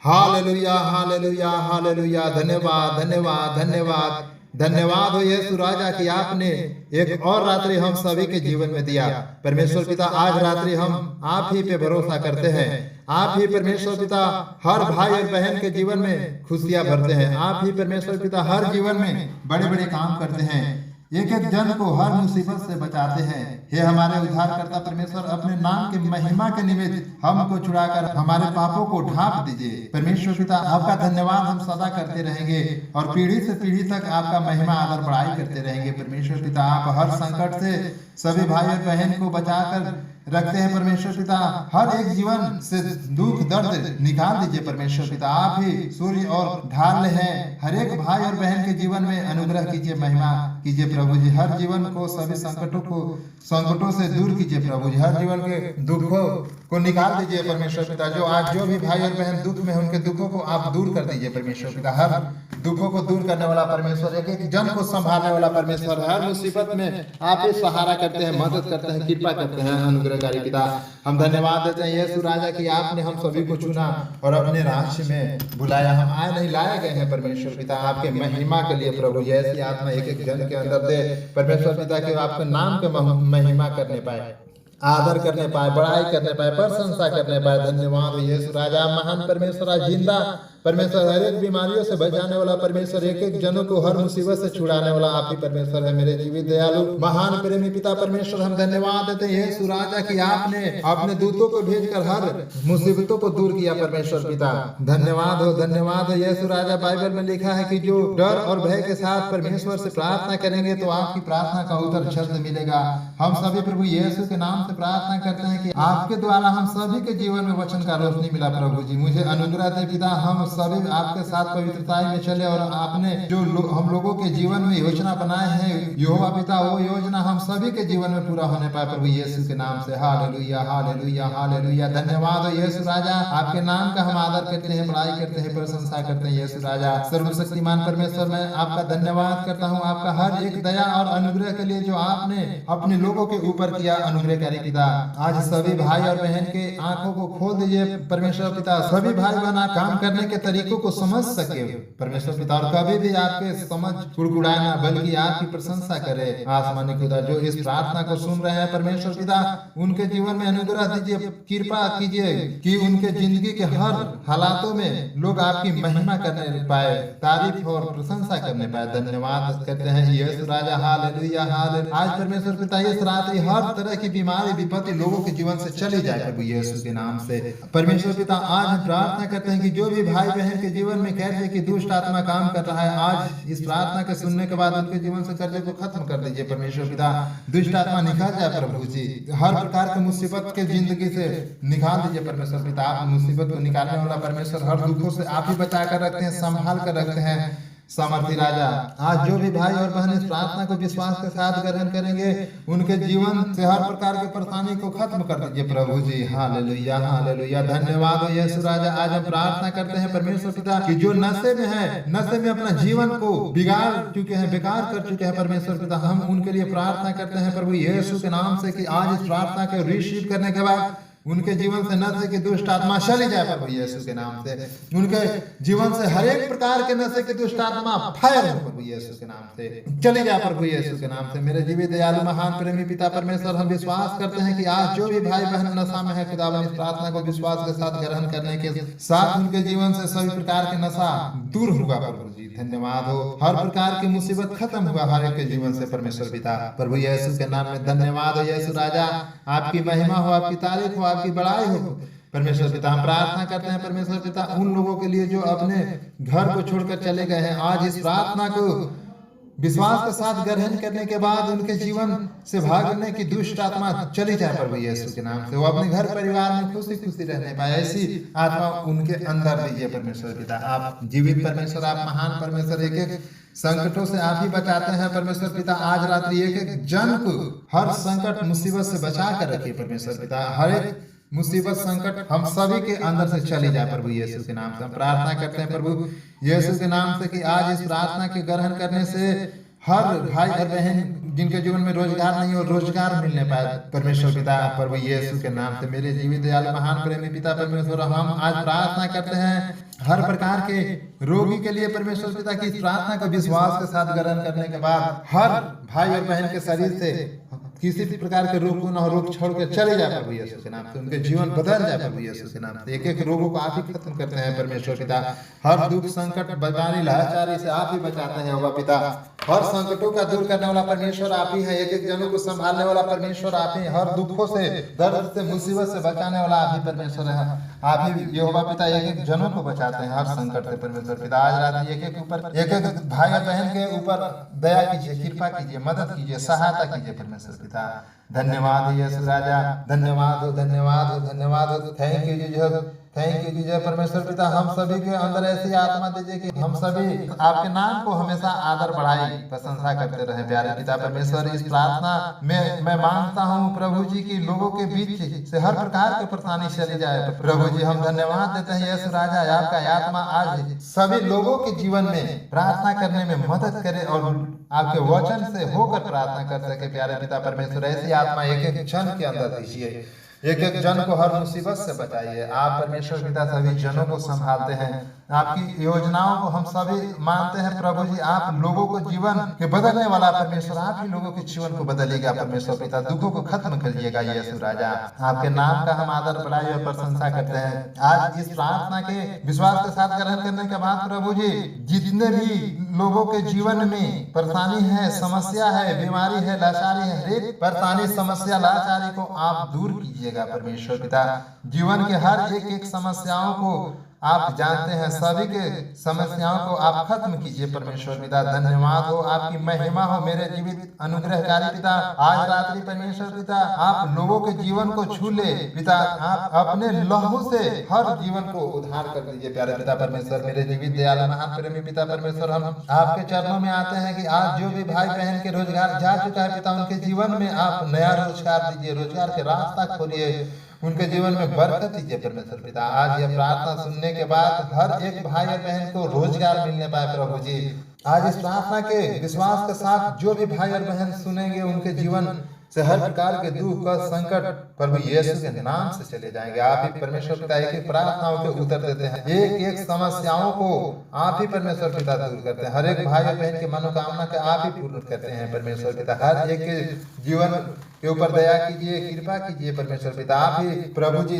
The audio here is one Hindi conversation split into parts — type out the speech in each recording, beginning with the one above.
Hallelujah hallelujah hallelujah. धन्यवाद धन्यवाद धन्यवाद धन्यवाद हो यीशु राजा कि आपने एक और रात्रि हम सभी के जीवन में दिया। परमेश्वर पिता, आज रात्रि हम आप ही पे भरोसा करते हैं। आप ही परमेश्वर पिता हर भाई और बहन के जीवन में खुशियां भरते हैं। आप ही परमेश्वर पिता हर जीवन में बड़े बड़े काम करते हैं, एक एक जन को हर मुसीबत से बचाते हैं। हे हमारे उद्धारकर्ता परमेश्वर, अपने नाम की महिमा के निमित्त हमको छुड़ाकर हमारे पापों को ढांप दीजिए। परमेश्वर पिता, आपका धन्यवाद हम सदा करते रहेंगे और पीढ़ी से पीढ़ी तक आपका महिमा आदर बढ़ाई करते रहेंगे। परमेश्वर पिता, आप हर संकट से सभी भाई और बहन को बचाकर रखते हैं। परमेश्वर पिता, हर एक जीवन से दुख दर्द निकाल दीजिए। परमेश्वर पिता, आप ही सूर्य और ढाल हैं। हर एक भाई और बहन के जीवन में अनुग्रह कीजिए, महिमा कीजिए प्रभु जी। हर जीवन को सभी संकटों से दूर कीजिए प्रभु जी। हर जीवन के दुखों को निकाल दीजिए परमेश्वर पिता। जो भी भाई और बहन दुख में, उनके दुखों को आप दूर कर दीजिए परमेश्वर पिता। हर दुखों को दूर करने वाला परमेश्वर, एक एक जन को संभालने वाला परमेश्वर, हर मुसीबत में आप ही सहारा करते हैं, मदद करते हैं, कृपा करते हैं अनुग्रहकारी पिता। हम धन्यवाद देते हैं यीशु राजा कि आपने हम सभी को चुना और अपने राज्य में बुलाया। हम आए नहीं, लाए गए हैं परमेश्वर पिता आपके महिमा के लिए प्रभु। ऐसी आत्मा एक एक जन के अंदर दे परमेश्वर पिता कि आपके नाम के महिमा करने पाए, आदर करने पाए, बड़ाई करने पाए, प्रशंसा करने पाए। धन्यवाद यीशु राजा, महान परमेश्वर, जिंदा परमेश्वर, हर एक बीमारियों से बचाने वाला परमेश्वर, एक एक जनों को हर मुसीबत से छुड़ाने वाला आप ही परमेश्वर है। मेरे जीवित दयालु महान प्रेमी पिता परमेश्वर, हम धन्यवाद देते हैं यीशु राजा कि आपने अपने दूतों को भेजकर हर मुसीबतों को दूर किया परमेश्वर पिता। धन्यवाद हो यीशु राजा। बाइबल में लिखा है कि जो डर और भय के साथ परमेश्वर से प्रार्थना करेंगे तो आपकी प्रार्थना का उत्तर जल्द मिलेगा। हम सभी प्रभु यीशु के नाम से प्रार्थना करते हैं कि आपके द्वारा हम सभी के जीवन में वचन का रोशनी मिला प्रभु जी। मुझे अनुग्रह दे पिता, हम सभी आपके साथ पवित्रता में चले और आपने जो हम लोगों के जीवन में योजना बनाए हैं यहोवा पिता, वो योजना हम सभी के जीवन में पूरा होने पाए प्रभु यीशु के नाम से। Hallelujah hallelujah hallelujah. धन्यवाद हो यीशु राजा, आपके नाम का हम आदर करते हैं, बड़ाई करते हैं, प्रशंसा करते हैं यीशु राजा। सर्वशक्तिमान परमेश्वर, मैं आपका धन्यवाद करता हूँ आपका हर एक दया और अनुग्रह के लिए जो आपने अपने लोगों के ऊपर किया अनुग्रहकारी पिता। आज सभी भाई और बहन के आंखों को खोल दीजिए परमेश्वर पिता। सभी भाई बहन काम करने के तरीकों को समझ सके परमेश्वर पिता, और कभी भी आपके समझ कुड़कुड़ाए ना, बल्कि आपकी प्रशंसा करे। आसमानी खुदा जो इस प्रार्थना को सुन रहे हैं परमेश्वर पिता, उनके जीवन में अनुग्रह दीजिए, कृपा कीजिए कि उनके जिंदगी के हर हालातों में लोग आपकी महिमा करने पाए, तारीफ और प्रशंसा करने पाए। धन्यवाद करते हैं यीशु राजा। Hallelujah hallelujah. आज परमेश्वर पिता इस रात्रि हर तरह की बीमारी विपत्ति लोगों के जीवन से चली जाए प्रभु यीशु के नाम से। परमेश्वर पिता, आज हम प्रार्थना करते हैं कि जो भी भाई बहन के जीवन में कहते कि दुष्ट आत्मा काम कर रहा है, आज इस प्रार्थना के सुनने के बाद उनके जीवन से कर्जे को खत्म कर दीजिए परमेश्वर पिता। दुष्ट आत्मा निकल जाए प्रभु जी, हर प्रकार के मुसीबत के जिंदगी से निकाल दीजिए परमेश्वर पिता। आप मुसीबत को निकालने वाला परमेश्वर, हर दुखों से आप ही बचा कर रखते हैं, संभाल कर रखते हैं सामर्थी राजा। आज जो भी भाई और बहन इस प्रार्थना को विश्वास के साथ ग्रहण करेंगे, उनके जीवन से हर प्रकार की परेशानी को खत्म कर दीजिए प्रभु जी। Hallelujah hallelujah. धन्यवाद हो यीशु राजा। आज हम प्रार्थना करते हैं परमेश्वर पिता कि जो नशे में है, नशे में अपना जीवन को बिगाड़ चुके हैं, बेकार कर चुके हैं परमेश्वर पिता, हम उनके लिए प्रार्थना करते हैं प्रभु यीशु के नाम से कि आज इस प्रार्थना को रिसीव करने के बाद उनके जीवन से नशे की दुष्ट आत्मा चली जाए प्रभु यीशु के नाम से। उनके जीवन से हर एक प्रकार के नशे की दुष्ट आत्मा फायर हो प्रभु यीशु के नाम से, चली जाए प्रभु यीशु के नाम से। मेरे जीवित दयालु महान प्रेमी पिता परमेश्वर, हम विश्वास करते हैं कि आज जो भी भाई बहन नशा में है खुदावन, इस प्रार्थना को विश्वास के साथ ग्रहण करने के साथ उनके जीवन से सभी प्रकार के नशा दूर होगा प्रभु जी। धन्यवाद हो, हर प्रकार की मुसीबत खत्म हुआ हर एक के जीवन से परमेश्वर पिता प्रभु यीशु के नाम में। धन्यवाद हो यीशु राजा, आपकी महिमा हो, आपकी तारीफ हो, आपकी बड़ाई हो परमेश्वर पिता। हम प्रार्थना करते हैं परमेश्वर पिता उन लोगों के लिए जो अपने घर को छोड़कर चले गए हैं, आज इस प्रार्थना को विश्वास के साथ ग्रहण करने के बाद उनके जीवन से भागने की दुष्ट आत्मा चली जाए प्रभु यीशु के नाम से। वो अपने घर परिवार में खुशी खुशी रहने पाए, ऐसी आत्मा उनके अंदर दीजिए परमेश्वर पिता। आप जीवित परमेश्वर, आप महान परमेश्वर, एक एक संकटों से आप ही बचाते हैं परमेश्वर पिता। आज रात्रि एक एक जन को हर संकट मुसीबत से बचा कर रखिए परमेश्वर पिता। हर एक मुसीबत संकट हम सभी के अंदर से चली जाए प्रभु यीशु के नाम से। हम प्रार्थना करते हैं प्रभु यीशु के नाम से कि आज इस प्रार्थना के ग्रहण करने से हर भाई और बहन जिनके जीवन में रोजगार नहीं हो, रोजगार मिलने पाए परमेश्वर पिता प्रभु यीशु के नाम से। मेरे जीवित दयालु महान प्रेमी पिता परमेश्वर, हम आज प्रार्थना करते हैं हर प्रकार के रोगी के लिए परमेश्वर पिता की इस प्रार्थना को विश्वास के साथ ग्रहण करने के बाद हर भाई और बहन के शरीर से किसी भी प्रकार के रोग न हो, रोग छोड़ के चले जाए प्रभु यीशु के नाम से, उनके जीवन बदल जाए प्रभु यीशु के नाम से। एक एक रोगों को आप ही खत्म करते हैं परमेश्वर पिता, हर दुख संकट बीमारी लाचारी से आप ही बचाते हैं होगा पिता, हर संकटों का दूर करने वाला परमेश्वर आप ही है, एक एक जनों को संभालने वाला परमेश्वर आप ही, हर दुखों से दर्द से मुसीबत से बचाने वाला आप ही परमेश्वर है, आप ही यहोवा पिता एक एक जनों को बचाते हैं हर संकट से परमेश्वर पिता। आज रात एक एक भाई और बहन के ऊपर दया कीजिए, कृपा कीजिए, मदद कीजिए, सहायता कीजिए परमेश्वर पिता। धन्यवाद यीशु राजा, धन्यवाद हो, धन्यवाद हो, धन्यवाद हो। Thank you Jesus, thank you Jesus परमेश्वर पिता। हम सभी के अंदर ऐसी आत्मा दीजिए कि हम सभी आपके नाम को हमेशा आदर बढ़ाई प्रशंसा करते रहे प्यारे पिता परमेश्वर। इस प्रार्थना में मैं मांगता हूँ प्रभु जी की लोगों के बीच से हर प्रकार की परेशानी चली जाए प्रभु जी। हम धन्यवाद देते हैं यीशु राजा, आपका आत्मा आज सभी लोगों के जीवन में प्रार्थना करने में मदद करे और आपके वचन से होकर प्रार्थना कर सके प्यारे पिता परमेश्वर। ऐसी आत्मा एक एक जन के अंदर दीजिए, एक एक जन को हर मुसीबत से बचाइए। आप परमेश्वर पिता सभी जनों को संभालते हैं, आपकी योजनाओं को हम सभी मानते हैं प्रभु जी। आप लोगों को जीवन के बदलने वाला परमेश्वर, आप ही लोगों के जीवन को बदलेगा परमेश्वर पिता, दुखों को खत्म करिएगा यीशु राजा। आपके नाम का हम आदर बढ़ाई और प्रशंसा करते हैं। आज इस प्रार्थना के विश्वास के साथ ग्रहण करने के बाद प्रभु जी जितने भी लोगों के जीवन में परेशानी है, समस्या है, बीमारी है, लाचारी है, हर एक परेशानी समस्या लाचारी को आप दूर कीजिएगा परमेश्वर पिता। जीवन के हर एक एक समस्याओं को आप जानते हैं, सभी के समस्याओं को आप खत्म कीजिए परमेश्वर पिता। धन्यवाद हो, आपकी महिमा हो मेरे जीवित अनुग्रहकारी पिता। आज रात्रि परमेश्वर पिता आप लोगों के जीवन को छू ले पिता, आप अपने लहू से हर जीवन को उद्धार कर दीजिए प्यारे पिता परमेश्वर। मेरे जीवित दयालु महान प्रेमी पिता परमेश्वर, हम आपके चरणों में आते हैं कि आज जो भी भाई बहन के रोजगार जा चुका है पिता, उनके जीवन में आप नया रोजगार दीजिए, रोजगार के रास्ता खोलिए, उनके जीवन में बरकत दीजिए परमेश्वर पिता। आज यह प्रार्थना सुनने के बाद हर एक भाई और बहन को रोजगार मिलने पाए प्रभु जी। आज इस प्रार्थना के विश्वास के साथ जो भी भाई और बहन सुनेंगे उनके जीवन से हर प्रकार के दुख का संकट प्रभु यीशु के नाम से चले जाएंगे। आप ही परमेश्वर पिता एक एक प्रार्थनाओं के उत्तर देते हैं, एक एक समस्याओं को आप ही परमेश्वर पिता दूर करते हैं, हर एक भाई और बहन की मनोकामना के आप ही पूर्ण करते हैं परमेश्वर पिता। हर एक के जीवन के ऊपर दया कीजिए, कृपा कीजिए परमेश्वर पिता। आप ही प्रभु जी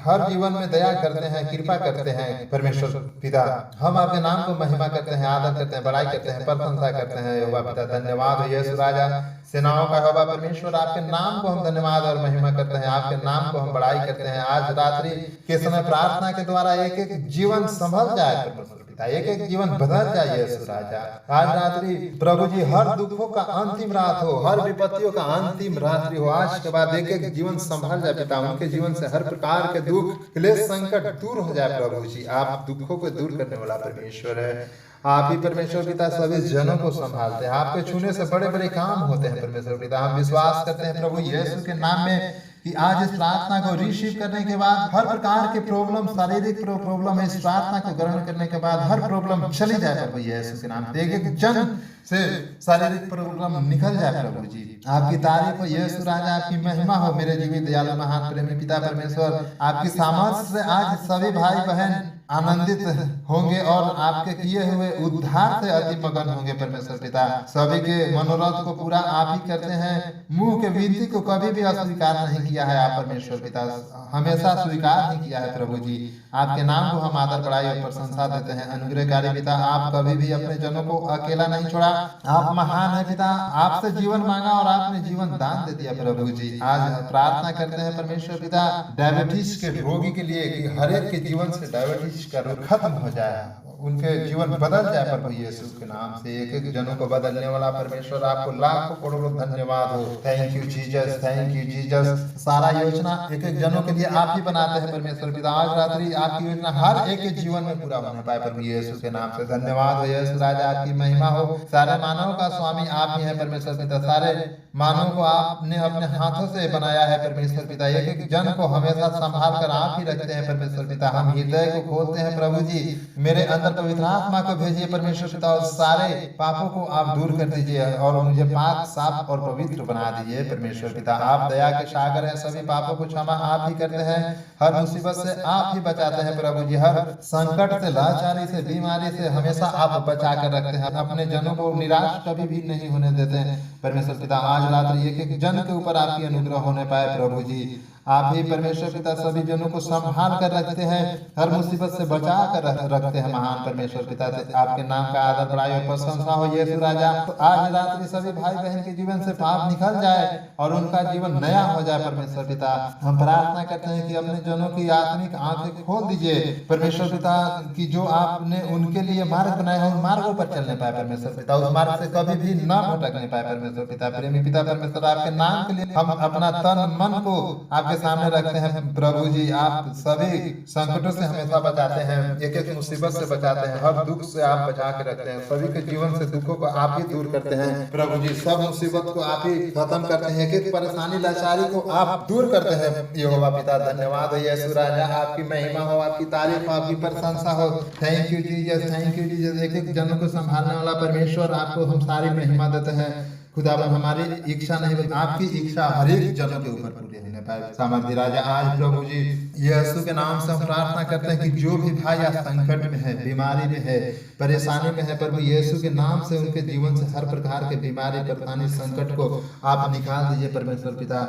हर जीवन में दया करते हैं, कृपा करते हैं परमेश्वर पिता। हम आपके नाम को महिमा करते हैं, आदर करते हैं, बड़ाई करते हैं, प्रशंसा करते हैं यहोवा पिता। धन्यवाद हो यीशु राजा, सेनाओं का यहोवा परमेश्वर। आपके नाम को हम धन्यवाद और महिमा करते हैं, आपके नाम को हम बड़ाई करते हैं। आज रात्रि के समय प्रार्थना के द्वारा एक एक जीवन संभल जाए परमेश्वर पिता, एक एक जीवन बदल जाए यीशु राजा। आज रात्रि प्रभु जी हर दुखों का अंतिम रात हो, हर विपत्तियों का अंतिम रात्रि हो। आज के बाद एक एक जीवन संभल जाए पिता, उनके जीवन से हर प्रकार के दुख क्लेश संकट दूर हो जाए प्रभु जी। आप दुखों को दूर करने वाला परमेश्वर है, आप ही परमेश्वर पिता सभी जनों को संभालते हैं। आपके छूने से बड़े बड़े काम होते हैं परमेश्वर पिता। हम विश्वास करते हैं प्रभु यीशु के नाम में कि आज इस प्रार्थना को रिसीव करने के बाद हर प्रकार के प्रॉब्लम, शारीरिक प्रॉब्लम है, इस प्रार्थना को ग्रहण करने के बाद हर प्रॉब्लम चली जाए प्रभु यीशु के नाम से। एक एक जन से शारीरिक प्रॉब्लम निकल जाए प्रभु जी। आपकी तारीफ हो यीशु राजा, आपकी महिमा हो मेरे जीवित दयालु महान प्रेमी पिता परमेश्वर। आपकी सामर्थ्य से आज सभी भाई बहन आनंदित होंगे और आपके किए हुए उद्धार से अति मगन होंगे परमेश्वर पिता। सभी के मनोरथ को पूरा आप ही करते हैं, मुंह के विनती को कभी भी अस्वीकार नहीं किया है आप परमेश्वर पिता, हमेशा स्वीकार ही किया है प्रभु जी। आपके नाम को हम आदर बढ़ाई और प्रशंसा देते हैं। अनुग्रहकारी पिता, आप कभी भी अपने जनों को अकेला नहीं छोड़ा, आप महान है पिता। आपसे जीवन मांगा और आपने जीवन दान दे दिया प्रभु जी। आज प्रार्थना करते हैं परमेश्वर पिता डायबिटीज के रोगी के लिए कि हर एक के जीवन से डायबिटीज का रोग खत्म हो जाए, उनके जीवन बदल जाए प्रभु यीशु के नाम से। एक एक जनों को बदलने वाला परमेश्वर, आपको लाखों करोड़ों धन्यवाद हो। Thank you Jesus, thank you Jesus. सारा योजना एक एक जनों के लिए आप ही बनाते हैं परमेश्वर पिता। आज रात्रि आपकी योजना हर एक के जीवन में पूरा होने पाए प्रभु यीशु के नाम से। धन्यवाद हो यीशु राजा, आपकी महिमा हो। सारे मानव का स्वामी आप ही हैं परमेश्वर पिता। सारे मानव को आपने अपने हाथों से बनाया है परमेश्वर पिता। एक एक जन को हमेशा संभाल कर आप ही रखते हैं परमेश्वर पिता। हम हृदय को खोलते हैं प्रभु जी, मेरे अंदर अंदर पवित्र आत्मा को भेजिए परमेश्वर पिता, और सारे पापों को आप दूर कर दीजिए और मुझे पाक साफ और पवित्र बना दीजिए परमेश्वर पिता। आप दया के सागर हैं, सभी पापों को क्षमा आप ही करते हैं, हर मुसीबत से आप ही बचाते हैं प्रभु जी, हर संकट से, लाचारी से, बीमारी से हमेशा आप बचा कर रखते हैं, अपने जनों को निराश कभी भी नहीं होने देते हैं परमेश्वर पिता। आज रात्रि एक एक जन के ऊपर आपकी अनुग्रह होने पाए प्रभु जी। आप ही परमेश्वर पिता सभी जनों को संभाल कर रखते हैं, हर मुसीबत से बचा कर रखते हैं महान परमेश्वर पिता। आपके नाम का आदर बड़ाई और प्रशंसा हो यीशु राजा। तो आज रात्रि सभी भाई बहन के जीवन से पाप निकल जाए और उनका जीवन नया हो जाए परमेश्वर पिता। हम प्रार्थना करते हैं कि अपने जनों की आत्मिक आंखें खोल दीजिए परमेश्वर पिता, कि जो आपने उनके लिए मार्ग बनाया है उन मार्गों पर चलने पाए परमेश्वर पिता, उस मार्ग से कभी भी न भटकने पाए परमेश्वर पिता। प्रेमी पिता परमेश्वर, आपके नाम के लिए हम अपना तन मन को आपके सामने रखते हैं प्रभु जी। आप सभी संकटों से हमेशा बचाते हैं, एक एक मुसीबत से बचाते हैं, हर दुख से आप बचा के रखते हैं, सभी के जीवन से दुखों को आप ही दूर करते हैं प्रभु जी, सब मुसीबत को आप ही खत्म करते हैं, एक एक परेशानी लाचारी को आप दूर करते हैं यहोवा पिता। धन्यवाद है यीशु राजा, आपकी महिमा हो, आपकी तारीफ हो, आपकी प्रशंसा हो। Thank you Jesus, thank you Jesus. एक एक जनों को संभालने वाला परमेश्वर, आपको हम सारी महिमा देते हैं खुदा। हमारी इच्छा नहीं बल्कि आपकी इच्छा हर एक जनों के ऊपर पूरी होने पाए सामर्थ्य राजा। आज प्रभु जी यीशु के नाम से हम प्रार्थना करते हैं कि जो भी भाई आज संकट में है, बीमारी में है, परेशानी में है, प्रभु यीशु के नाम से उनके जीवन से हर प्रकार के बीमारी, परेशानी, संकट को आप निकाल दीजिए परमेश्वर पिता।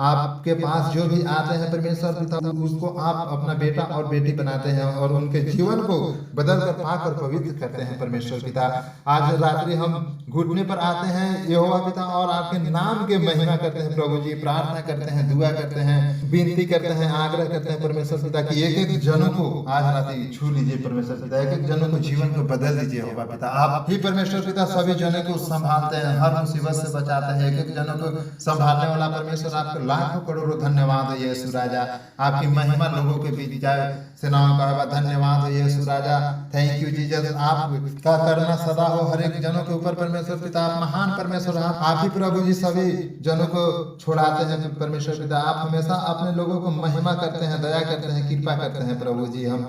आपके पास जो भी आते हैं परमेश्वर पिता, उसको आप अपना बेटा और बेटी बनाते हैं और उनके जीवन को बदल कर पाक और पवित्र करते हैं परमेश्वर पिता। आज रात्रि हम घुटने पर आते हैं यहोवा पिता और आपके नाम के महिमा करते हैं प्रभु जी, प्रार्थना करते हैं, दुआ करते हैं, विनती करते हैं, आग्रह करते हैं परमेश्वर पिता कि एक एक जनों को आज रात्रि छू लीजिए परमेश्वर पिता, एक एक जनों को जीवन को बदल दीजिए यहोवा पिता। आप ही परमेश्वर पिता सभी जनों को संभालते हैं, हर मुसीबत से बचाते हैं, एक एक जनों को संभालने वाला परमेश्वर, आपको लाखों करोड़ों धन्यवाद है यीशु राजा। आपकी महिमा लोगों के बीच जाए, सेनाओं का धन्यवाद है यीशु राजा। थैंक यू जीसस, आपका करना सदा हो हर एक जनों के ऊपर परमेश्वर पिता। आप महान परमेश्वर, आप ही प्रभु जी सभी जनों को छुड़ाते हैं परमेश्वर पिता। आप हमेशा अपने लोगों को महिमा करते हैं, दया करते हैं, कृपा करते हैं प्रभु जी। हम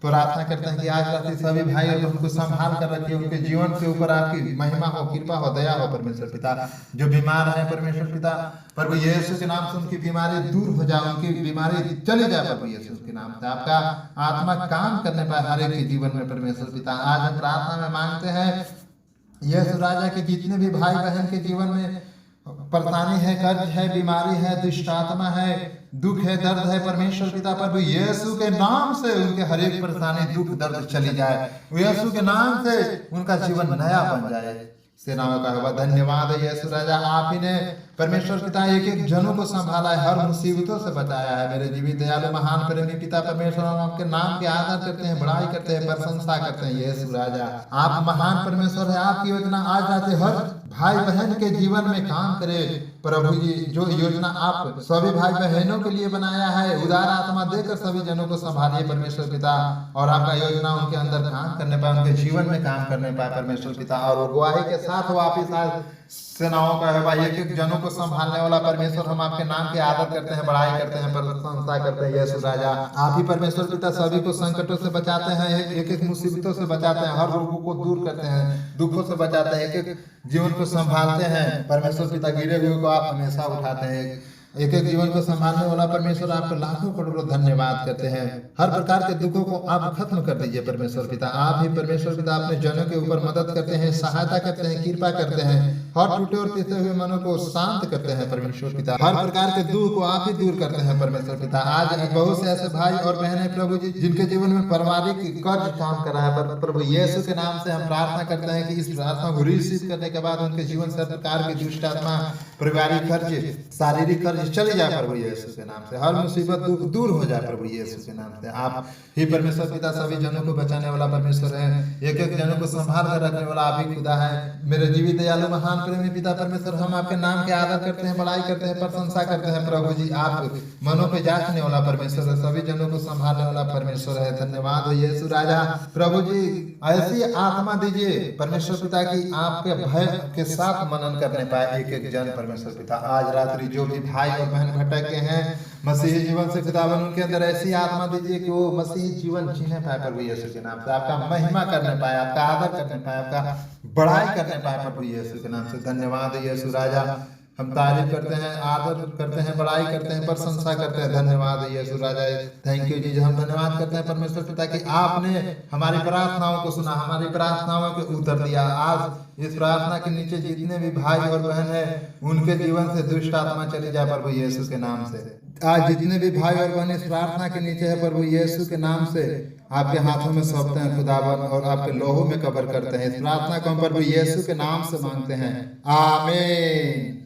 प्रार्थना करते हैं कि आज रात सभी भाई और उनको संभाल कर रखिए, उनके जीवन के ऊपर आपकी महिमा हो, कृपा हो, दया हो परमेश्वर पिता। जो बीमार है परमेश्वर पिता, प्रभु यीशु के नाम से उनकी बीमारी दूर हो जाए, उनकी बीमारी चली जाए प्रभु यीशु के नाम से। आपका आत्मा काम करने पाए हर एक के जीवन में परमेश्वर पिता। आज हम प्रार्थना में मांगते हैं यीशु राजा के जितने भी भाई बहन के जीवन में परेशानी है, कर्ज है, बीमारी है, दुष्ट आत्मा है, दुख है, दर्द है परमेश्वर पिता, प्रभु यीशु के नाम से उनके हर एक परेशानी, दुख, दर्द चली जाए, यीशु के नाम से उनका जीवन नया बन जाए। सेनाओं का धन्यवाद है यीशु राजा। आप ही ने परमेश्वर पिता एक एक जनों को संभाला है, हर मुसीबतों से बचाया है मेरे जीवित दयालु महान प्रेमी पिता परमेश्वर। हम आपके नाम के आदर करते हैं, बड़ाई करते हैं, प्रशंसा करते हैं यीशु राजा। आप महान परमेश्वर है, आपकी योजना आज रात हर भाई बहन के जीवन में काम करे प्रभु जी। जो योजना आप सभी भाई बहनों के लिए बनाया है, उदार आत्मा देकर सभी जनों को संभालिए परमेश्वर पिता, और आपका योजना उनके अंदर काम करने पाए, उनके जीवन में काम करने पाए परमेश्वर पिता। और वो गवाही के साथ वापिस आज सेनाओं का है भाई, एक एक जनों को संभालने वाला परमेश्वर। हम आपके नाम के आदर करते हैं, बड़ाई करते हैं, प्रशंसा करते हैं यीशु राजा। आप ही परमेश्वर पिता सभी को संकटों से बचाते हैं, एक एक मुसीबतों से बचाते हैं, हर रोगों को दूर करते हैं, दुखों से बचाते हैं, एक एक जीवन को संभालते हैं परमेश्वर पिता। गिरे हुए को आप हमेशा उठाते हैं, एक एक जीवन को संभालने वाला परमेश्वर। आपको लाखों करोड़ों धन्यवाद करते हैं। हर प्रकार के दुखों को आप खत्म कर दीजिए परमेश्वर पिता। आप ही परमेश्वर पिता अपने जनों के ऊपर मदद करते हैं, सहायता करते हैं, कृपा करते हैं, हर टूटे और टूटे हुए मनों को शांत करते हैं परमेश्वर पिता। हर प्रकार के दुख को आप ही दूर करते हैं परमेश्वर पिता। आज बहुत से ऐसे भाई और बहनें प्रभु जी जिनके जीवन में पारिवारिक कर्ज काम कर रहा है, प्रभु यीशु के नाम से हम प्रार्थना करते हैं कि इस प्रार्थना को रिसीव करने के बाद उनके जीवन से प्रकार की दुष्ट आत्मा, पारिवारिक कर्ज, शारीरिक कर्ज चले जाए प्रभु यीशु के नाम से, हर मुसीबत दुख दूर हो जाए प्रभु यीशु के नाम से। आप ही परमेश्वर पिता सभी जनों को बचाने वाला परमेश्वर है, एक एक जनों को संभाल कर रखने वाला आप ही खुदा है मेरे जीवित दयालु महान प्रेमी पिता परमेश्वर, हम आपके नाम के आदर करते हैं, बड़ाई करते हैं, प्रशंसा करते हैं। प्रभु जी, आप मनों पे जांचने वाला परमेश्वर है, सभी जनों को संभालने वाला परमेश्वर है। धन्यवाद हो यीशु राजा। प्रभु जी, ऐसी आत्मा दीजिए परमेश्वर पिता की आपके भय के साथ मनन करने पाए एक एक जन परमेश्वर पिता। आज रात्रि जो भी भाई और बहन भटक के हैं मसीही जीवन से खुदावन, उनके अंदर ऐसी आत्मा दीजिए कि वो मसीही जीवन जीने पाए प्रभु यीशु के नाम से, आपका महिमा करने पाए, आपका आदर करने पाए, आपका बड़ाई करने पाए प्रभु यीशु के नाम से। धन्यवाद यीशु राजा, हम तारीफ करते हैं, आदर करते हैं, बड़ाई करते हैं, प्रशंसा करते हैं। धन्यवाद यीशु राजा, थैंक यू जी। हम धन्यवाद करते हैं परमेश्वर पिता कि आपने हमारी प्रार्थनाओं को सुना, हमारी प्रार्थनाओं के उत्तर दिया। आज इस प्रार्थना के नीचे जितने भी भाई और बहन है उनके जीवन से दुष्ट आत्मा चली जाए प्रभु यीशु के नाम से। आज जितने भी भाई और बहन इस प्रार्थना के नीचे है प्रभु यीशु के नाम से आपके हाथों में सौंपते हैं खुदावन, और आपके लोहों में कब्र करते हैं। इस प्रार्थना को हम प्रभु यीशु के नाम से मांगते हैं, आमीन।